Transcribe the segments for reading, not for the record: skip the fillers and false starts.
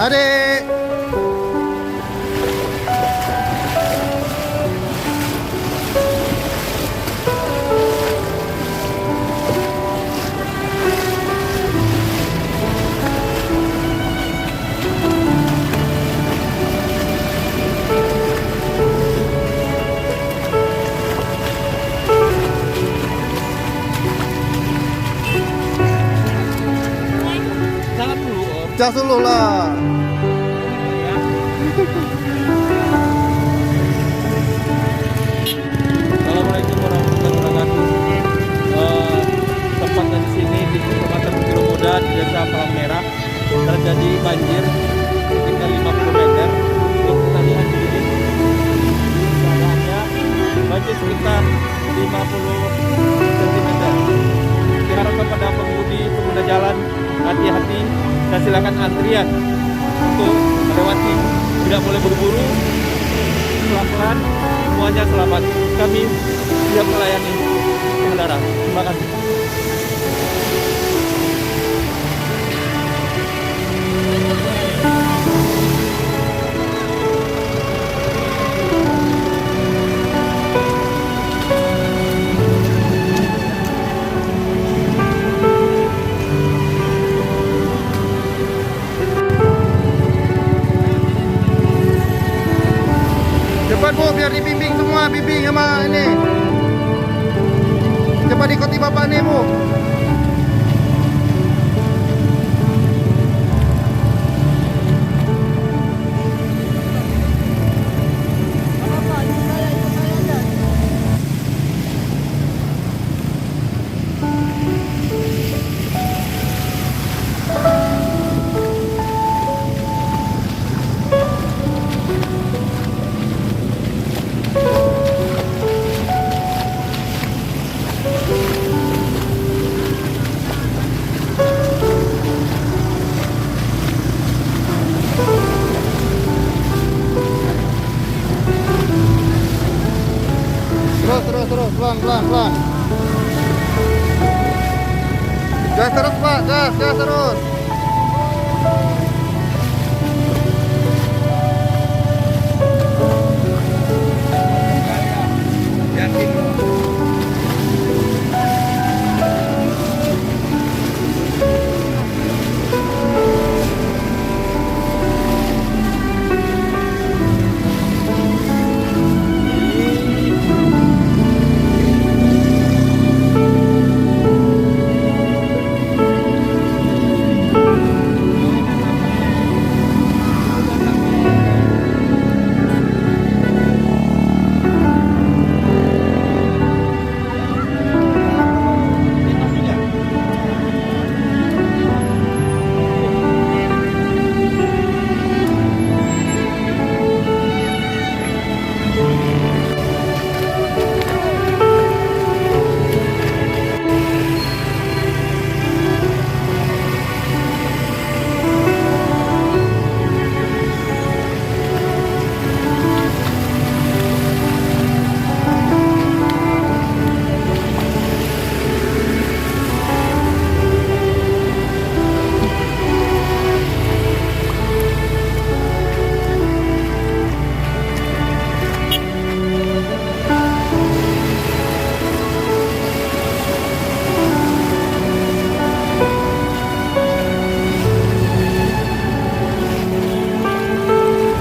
Adik. Jangan dulu, Om. Jas dulu lah. Assalamualaikum warahmatullahi wabarakatuh. Tempatnya di sini di Kecamatan Bukiro Muda di Desa Palang Merah terjadi banjir sekitar 50 meter. Untuk kita lihat di sini, keadaannya banjir sekitar 50 cm. Diharap kepada pengguna jalan hati-hati dan silakan antrian untuk melewati, tidak boleh buru-buru, pelan-pelan, semuanya selamat. Kami siap melayani pengendara. Terima kasih. Cepat Bu, biar dibimbing semua, bimbing sama ini. Cepat ikuti bapak nih Bu. Terus, pelan. Gas terus Pak, gas terus.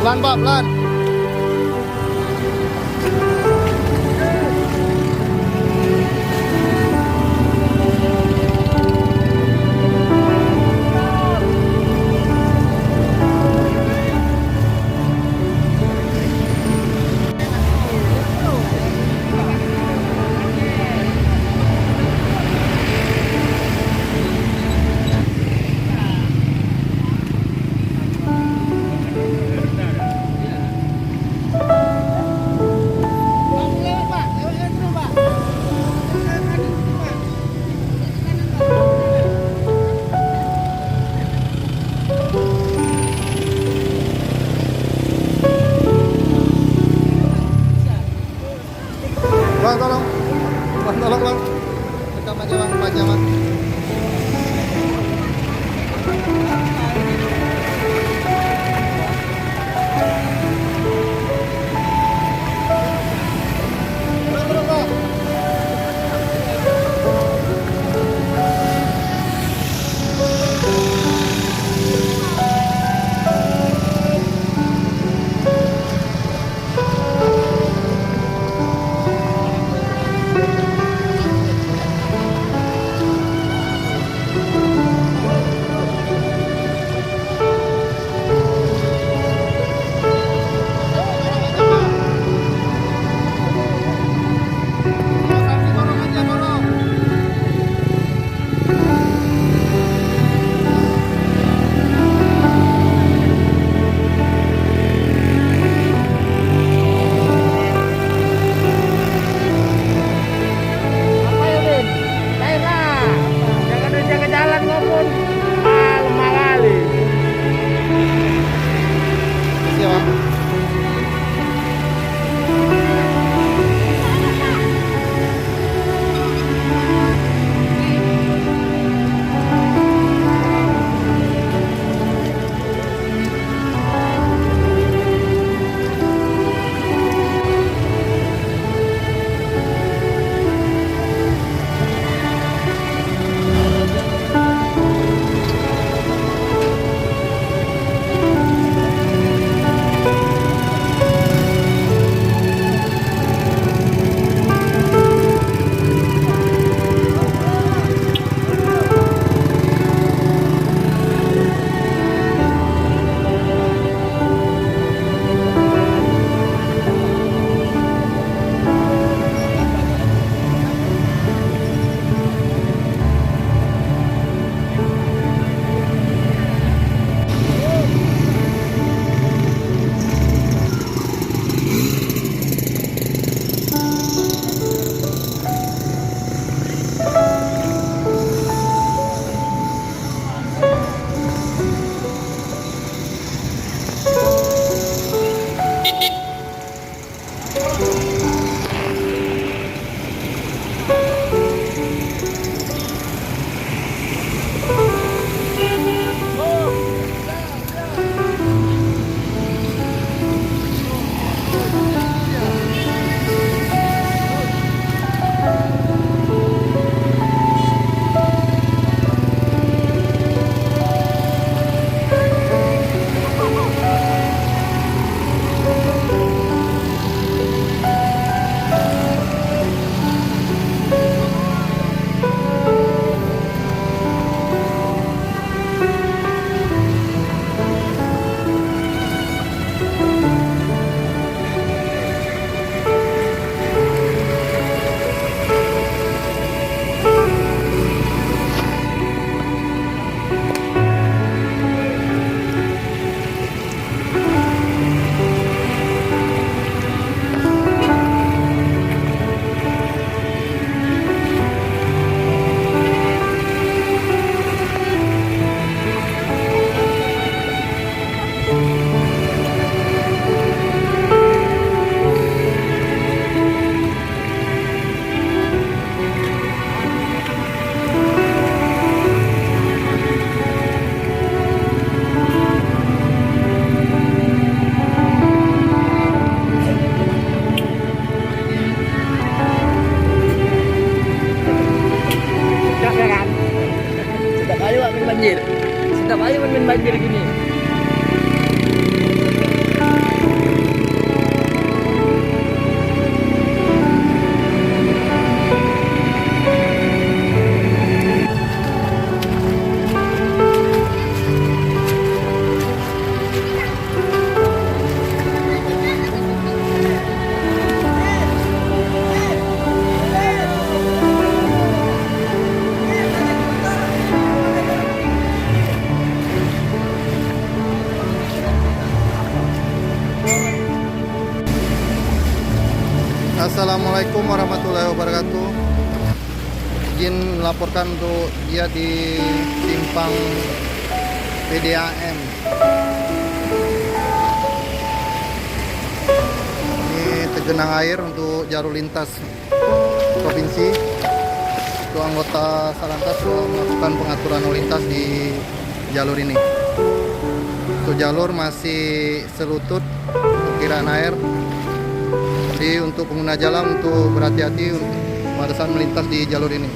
Pelan Pak, pelan. Assalamualaikum warahmatullahi wabarakatuh. Izin melaporkan untuk dia di simpang PDAM. Ini tergenang air untuk jalur lintas provinsi. Untuk anggota Salantas melakukan pengaturan lalu lintas di jalur ini. Untuk jalur masih selutut perkiraan air. Jadi untuk pengguna jalan untuk berhati-hati pada saat melintas di jalur ini.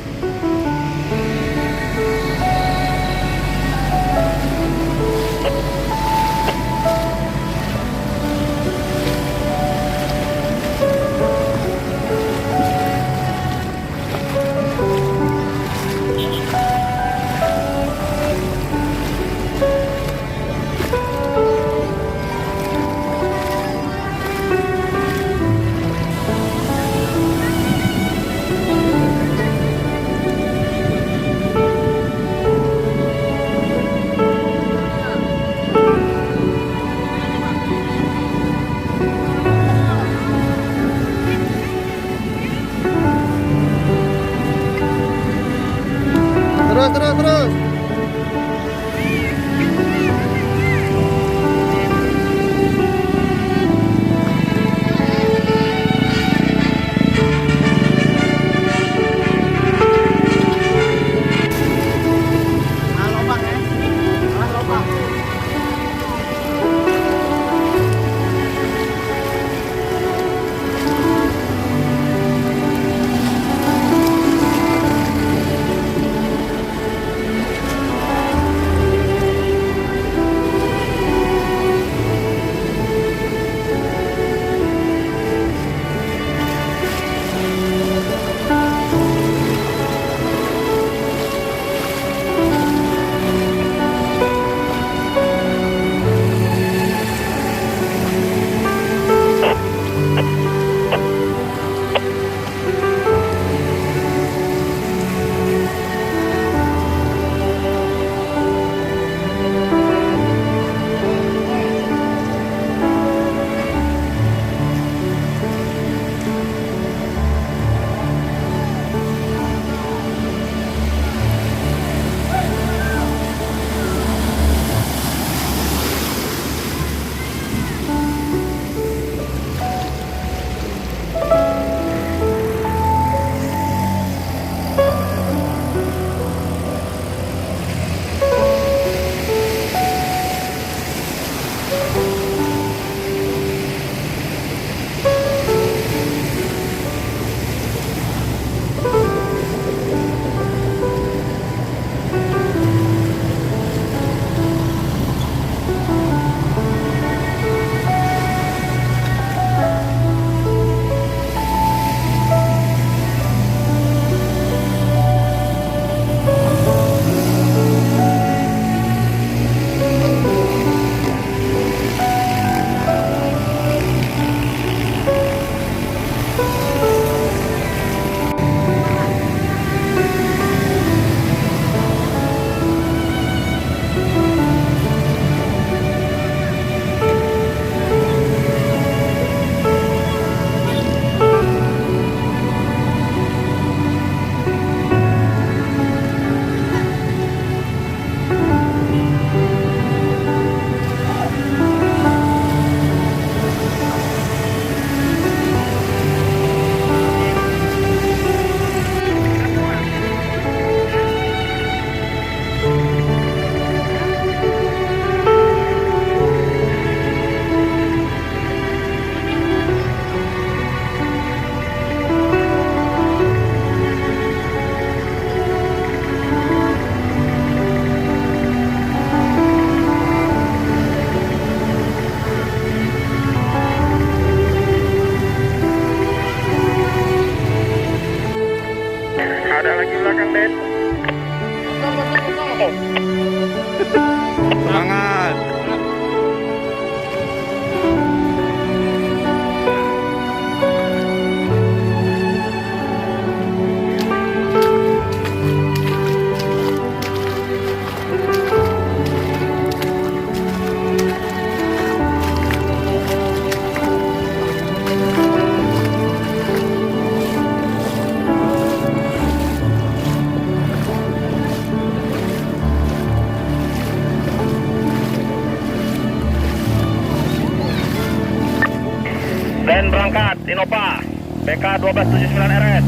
Dan berangkat Innova PK 1279 RS.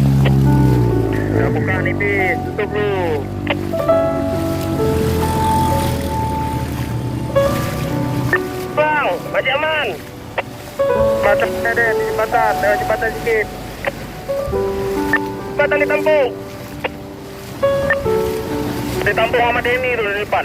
Ya, buka nipis, tutup dulu. Bang, masih aman. Jembatan ada di jembatan, lewat jembatan sedikit. Jembatan ditampung. Ditampung sama Denny dulu di depan.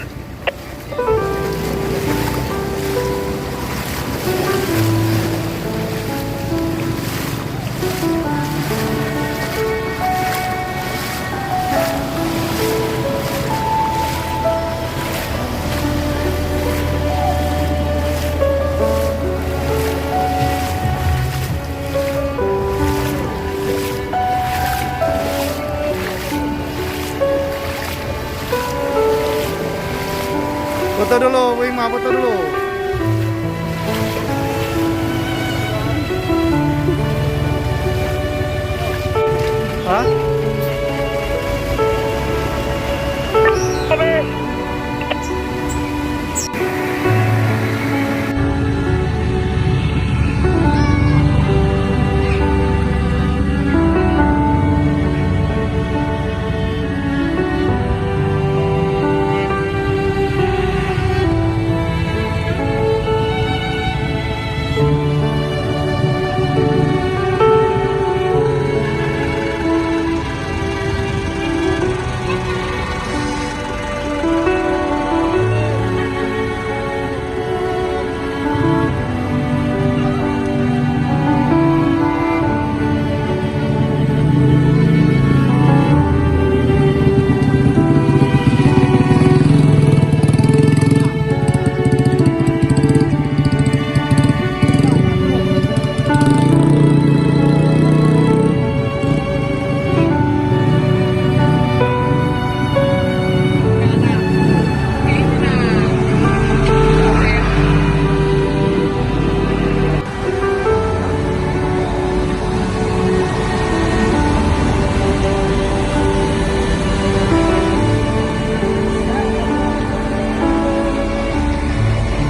Foto dulu, Wima, foto dulu. Hah?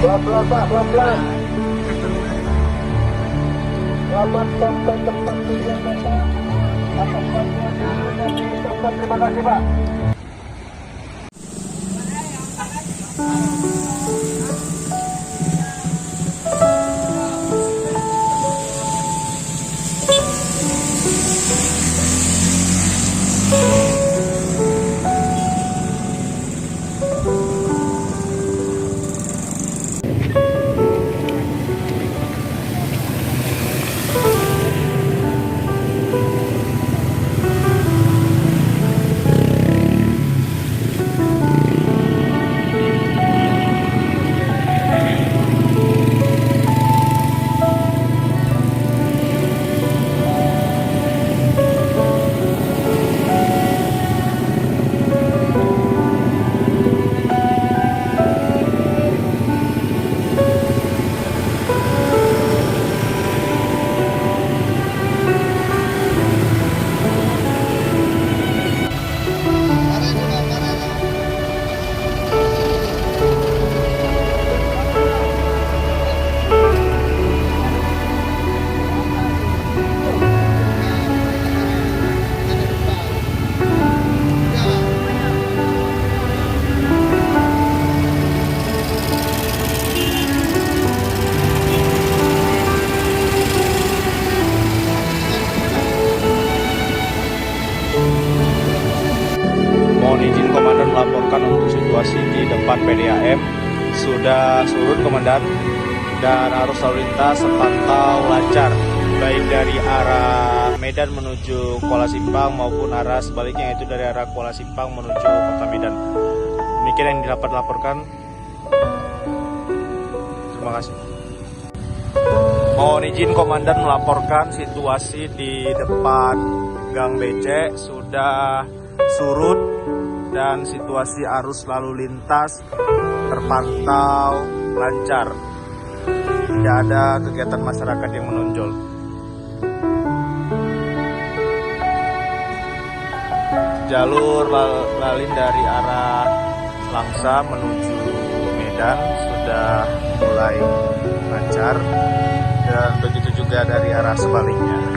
Pelan-pelan Pak, pelan-pelan. Selamat sampai tempat tujuan Bapak. Atas bantuan di tempat, terima kasih Pak. Mohon izin Komandan melaporkan untuk situasi di depan PDAM sudah surut Komandan, dan arus lalu lintas terpantau lancar baik dari arah Medan menuju Kuala Simpang maupun arah sebaliknya, yaitu dari arah Kuala Simpang menuju Kota Medan. Demikian yang dapat dilaporkan. Terima kasih. Mohon izin Komandan melaporkan situasi di depan Gang BC sudah surut dan situasi arus lalu lintas terpantau lancar. Tidak ada kegiatan masyarakat yang menonjol. Jalur lalin dari arah Langsa menuju Medan sudah mulai lancar. dan begitu juga dari arah sebaliknya.